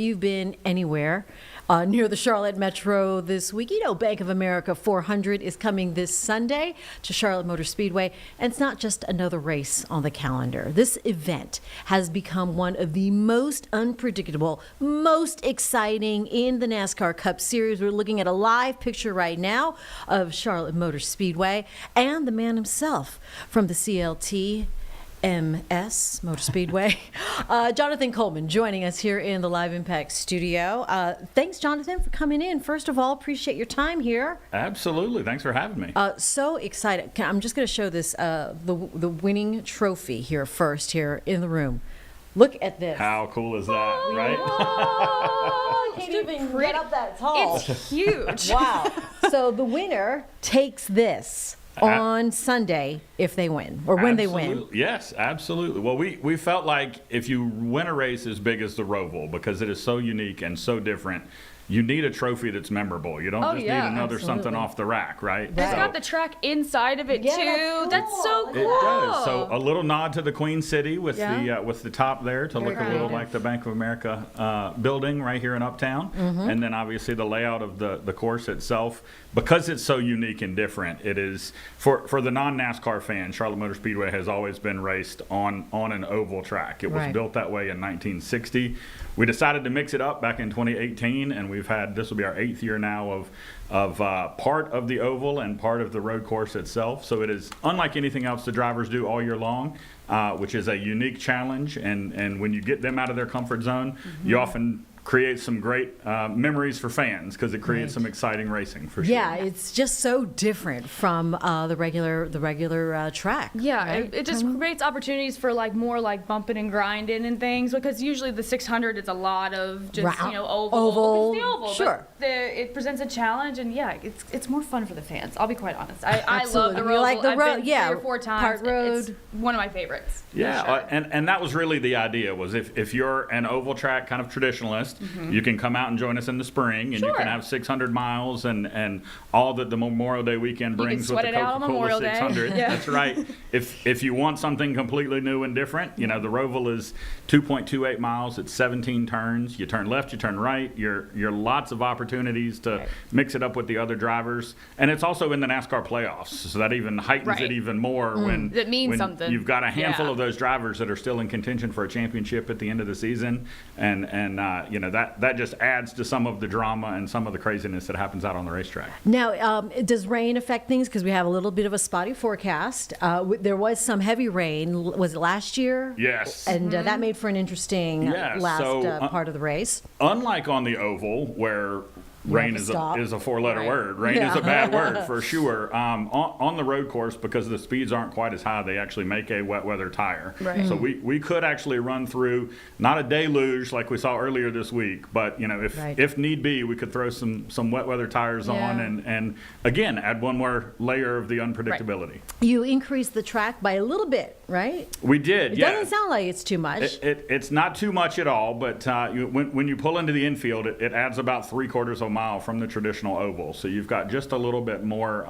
You've been anywhere near the Charlotte Metro this week. You know, Bank of America 400 is coming this Sunday to Charlotte Motor Speedway, and it's not just another race on the calendar. This event has become one of the most unpredictable, most exciting in the NASCAR Cup Series. We're looking at a live picture right now of Charlotte Motor Speedway and the man himself from the CLT MS Motor Speedway, Jonathan Coleman, joining us here in the Live Impact studio. Thanks, Jonathan, for coming in. First of all, appreciate your time here. Absolutely. Thanks for having me. So excited. I'm just going to show this, the winning trophy here first, here in the room. Look at this. How cool is that, right? Oh, I can't even get up that tall. It's huge. Wow. So the winner takes this on Sunday if they win, or when they win. Yes, absolutely. Well, we felt like if you win a race as big as the ROVAL, because it is so unique and so different, you need a trophy that's memorable. You don't just need another something off the rack, right? It's got the track inside of it too. That's so cool. It does. So a little nod to the Queen City with the top there to look a little like the Bank of America building right here in Uptown, and then obviously the layout of the course itself. Because it's so unique and different, it is for the non-NASCAR fan. Charlotte Motor Speedway has always been raced on an oval track. It was built that way in 1960. We decided to mix it up back in 2018, and this will be our 8th year now of part of the oval and part of the road course itself. So it is unlike anything else the drivers do all year long, which is a unique challenge. And when you get them out of their comfort zone, you often create some great memories for fans, because it creates some exciting racing for sure. Yeah, it's just so different from the regular track. Yeah, right? it just creates opportunities for more bumping and grinding and things, because usually the 600 is a lot of just oval. It's the oval, sure. But it presents a challenge, and it's more fun for the fans. I'll be quite honest. I love the We ROVAL. like the I've been 3 or 4 times. Part road. It's one of my favorites. Yeah, sure. and that was really the idea, was if you're an oval track kind of traditionalist, you can come out and join us in the spring, and you can have 600 miles and all that the Memorial Day weekend brings with the Coca-Cola 600. Yeah. That's right. If you want something completely new and different, the ROVAL is 2.28 miles. It's 17 turns. You turn left, you turn right. You're lots of opportunities to mix it up with the other drivers, and it's also in the NASCAR playoffs, so that even heightens it even more when it means something. You've got a handful of those drivers that are still in contention for a championship at the end of the season, and that just adds to some of the drama and some of the craziness that happens out on the racetrack. Now, does rain affect things? Because we have a little bit of a spotty forecast. There was some heavy rain. Was it last year? Yes. And that made for an interesting part of the race. Unlike on the oval, where rain is a 4-letter word. Rain is a bad word for sure. On the road course, because the speeds aren't quite as high, they actually make a wet weather tire. Right. So we could actually run through, not a deluge like we saw earlier this week, but if need be, we could throw some wet weather tires on and again add one more layer of the unpredictability. Right. You increased the track by a little bit, right? We did. It doesn't sound like it's too much. It's not too much at all, but when you pull into the infield, it adds about 3/4 of a mile from the traditional oval. So you've got just a little bit more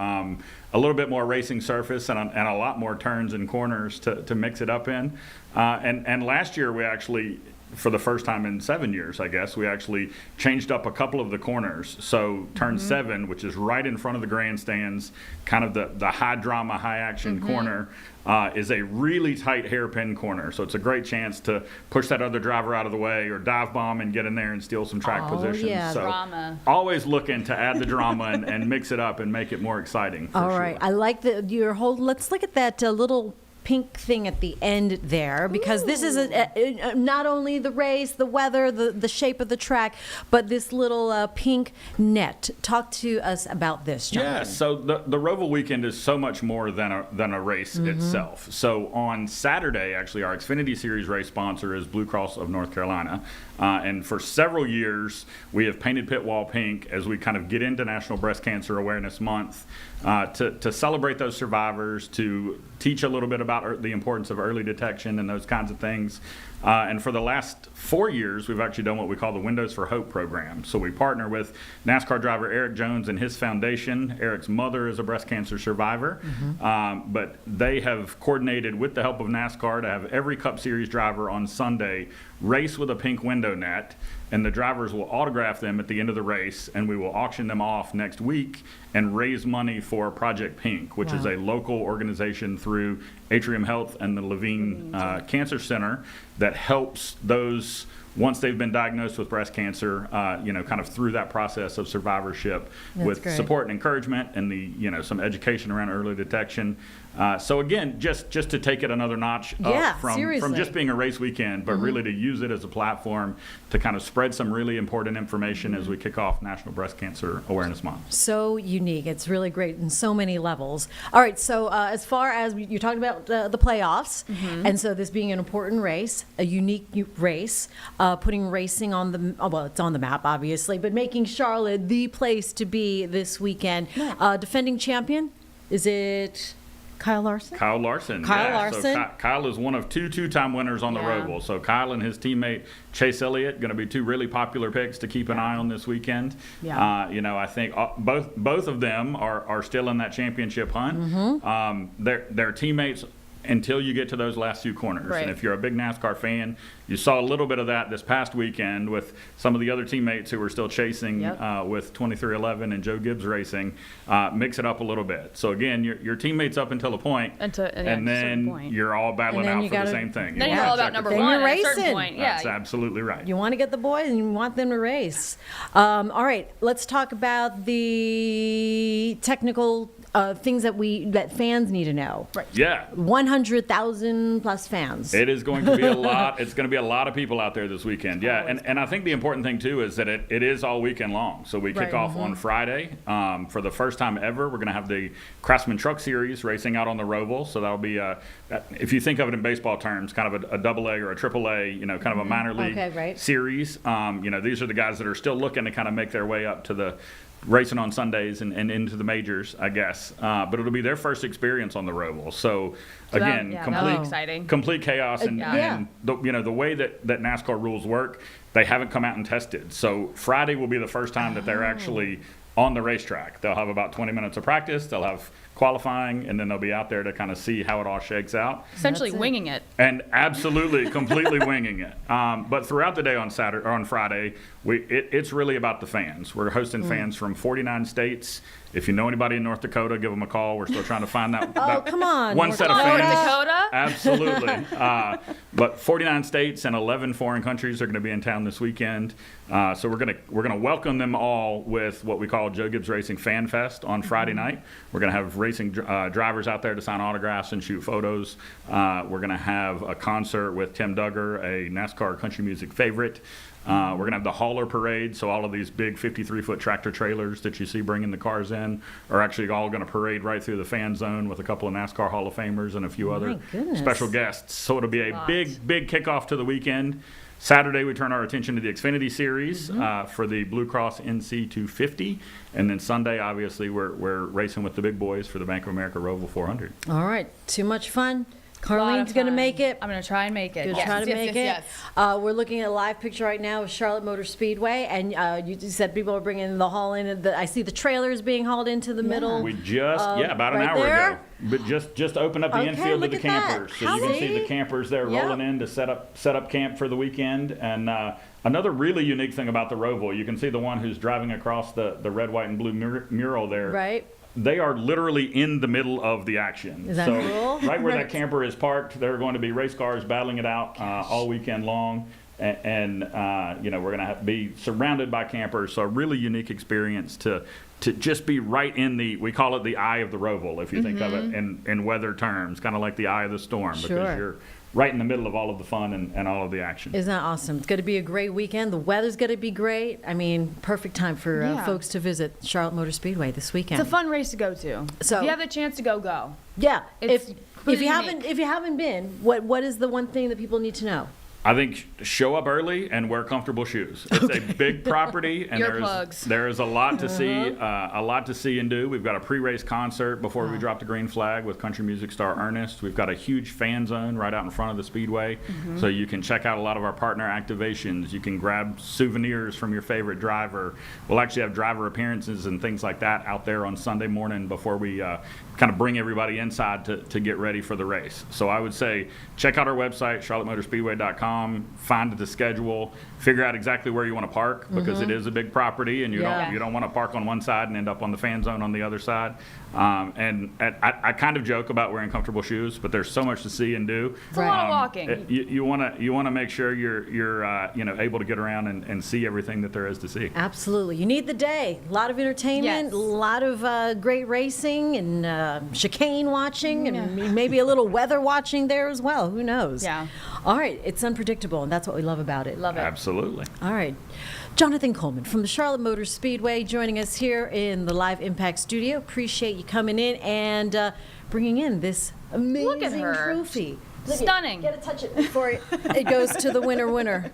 racing surface and a lot more turns and corners to mix it up in. And last year we actually, for the first time in 7 years, I guess, we actually changed up a couple of the corners. So turn 7, which is right in front of the grandstands, kind of the high drama, high action corner, is a really tight hairpin corner. So it's a great chance to push that other driver out of the way or dive bomb and get in there and steal some track position. Yeah. So drama. Always looking to add the drama and mix it up and make it more exciting. All right. I like your whole, let's look at that little pink thing at the end there, because this is not only the race, the weather, the shape of the track, but this little pink net. Talk to us about this, Jonathan. Yeah, so the ROVAL weekend is so much more than a race itself. So on Saturday, actually, our Xfinity Series race sponsor is Blue Cross of North Carolina. And for several years, we have painted pit wall pink as we kind of get into National Breast Cancer Awareness Month to celebrate those survivors, to teach a little bit about the importance of early detection and those kinds of things. And for the last 4 years, we've actually done what we call the Windows for Hope program. So we partner with NASCAR driver Eric Jones and his foundation. Eric's mother is a breast cancer survivor, but they have coordinated with the help of NASCAR to have every Cup Series driver on Sunday race with a pink window net and the drivers will autograph them at the end of the race, and we will auction them off next week and raise money for Project Pink, which is a local organization through Atrium Health and the Levine Cancer Center that helps those once they've been diagnosed with breast cancer, kind of through that process of survivorship. That's with great. Support and encouragement and some education around early detection. So again, just to take it another notch up from just being a race weekend, but really to use it as a platform to kind of spread some really important information as we kick off National Breast Cancer Awareness Month. So unique. It's really great in so many levels. All right, so as far as you talked about the playoffs, and so this being an important race, a unique race, putting racing on it's on the map, obviously, but making Charlotte the place to be this weekend. Defending champion, is it Kyle Larson? Kyle Larson. So Kyle is one of two-time winners on the Roval. So Kyle and his teammate Chase Elliott going to be two really popular picks to keep an eye on this weekend. I think both of them are still in that championship hunt. Their teammates until you get to those last few corners. Right. And if you're a big NASCAR fan, you saw a little bit of that this past weekend with some of the other teammates who were still chasing with 2311 and Joe Gibbs Racing. Mix it up a little bit. So again, your teammates up until a point, and then you're all battling out for the same thing. Then you're all about number one at a certain point. That's absolutely right. You want to get the boys and you want them to race. All right, let's talk about the technical things that fans need to know. Right. Yeah. 100,000 plus fans. It is going to be a lot. It's going to be a lot of people out there this weekend. Yeah, and I think the important thing too is that it is all weekend long. So we kick off on Friday. For the first time ever, we're going to have the Craftsman Truck Series racing out on the Roval. So that'll be if you think of it in baseball terms, kind of a double A or a triple A, kind of a minor league series. These are the guys that are still looking to kind of make their way up to the racing on Sundays and into the majors, I guess. But it'll be their first experience on the Roval. So again, complete chaos. And the way that NASCAR rules work, they haven't come out and tested. So Friday will be the first time that they're actually on the racetrack. They'll have about 20 minutes of practice. They'll have qualifying, and then they'll be out there to kind of see how it all shakes out. Essentially winging it. And absolutely, completely winging it. But throughout the day on Friday, it's really about the fans. We're hosting fans from 49 states. If you know anybody in North Dakota, give them a call. We're still trying to find that, come on, one set of fans. North Dakota? Absolutely. But 49 states and 11 foreign countries are going to be in town this weekend. So we're going to welcome them all with what we call Joe Gibbs Racing Fan Fest on Friday night. We're going to have racing drivers out there to sign autographs and shoot photos. We're going to have a concert with Tim Duggar, a NASCAR country music favorite. We're going to have the hauler parade, so all of these big 53-foot tractor trailers that you see bringing the cars in are actually all going to parade right through the fan zone with a couple of NASCAR Hall of Famers and a few other special guests. So it'll be a big kickoff to the weekend. Saturday, we turn our attention to the Xfinity Series for the Blue Cross NC 250. And then Sunday, obviously, we're racing with the big boys for the Bank of America ROVAL 400. All right. Too much fun. Carlene's going to make it. I'm going to try and make it. Yes. We're looking at a live picture right now of Charlotte Motor Speedway, and you said people are bringing the haul in. I see the trailers being hauled into the middle. We just, about an hour ago. But just opened up the infield to the campers. So you can see the campers there rolling in to set up camp for the weekend. And another really unique thing about the Roval, you can see the one who's driving across the red, white, and blue mural there. Right. They are literally in the middle of the action. Is that cool? Right where that camper is parked, there are going to be race cars battling it out all weekend long. And we're going to be surrounded by campers. So a really unique experience to just be right in we call it the eye of the Roval, if you think of it in weather terms, kind of like the eye of the storm, because you're right in the middle of all of the fun and all of the action. Isn't that awesome? It's going to be a great weekend. The weather's going to be great. I mean, perfect time for folks to visit Charlotte Motor Speedway this weekend. It's a fun race to go to. So if you have the chance to go. Yeah. If you haven't been, what is the one thing that people need to know? I think show up early and wear comfortable shoes. It's a big property, and there is a lot to see, and do. We've got a pre-race concert before we drop the green flag with country music star Ernest. We've got a huge fan zone right out in front of the speedway, so you can check out a lot of our partner activations. You can grab souvenirs from your favorite driver. We'll actually have driver appearances and things like that out there on Sunday morning before we kind of bring everybody inside to get ready for the race. So I would say check out our website, charlottemotorspeedway.com. NASCAR.com, find the schedule, figure out exactly where you want to park, because it is a big property, and you don't want to park on one side and end up on the fan zone on the other side. I kind of joke about wearing comfortable shoes, but there's so much to see and do. It's a lot of walking. You want to make sure you're able to get around and see everything that there is to see. Absolutely. You need the day. A lot of entertainment, Yes. a lot of great racing and chicane watching, and maybe a little weather watching there as well. Who knows? Yeah. All right. It's unpredictable, and that's what we love about it. Love it. Absolutely. All right. Jonathan Coleman from the Charlotte Motor Speedway joining us here in the Live Impact studio. Appreciate you coming in and bringing in this amazing her. trophy. Stunning. Get to touch it before it goes to the winner.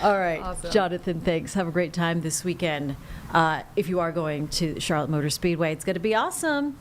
All right. Awesome. Jonathan, thanks. Have a great time this weekend. If you are going to Charlotte Motor Speedway, it's going to be awesome.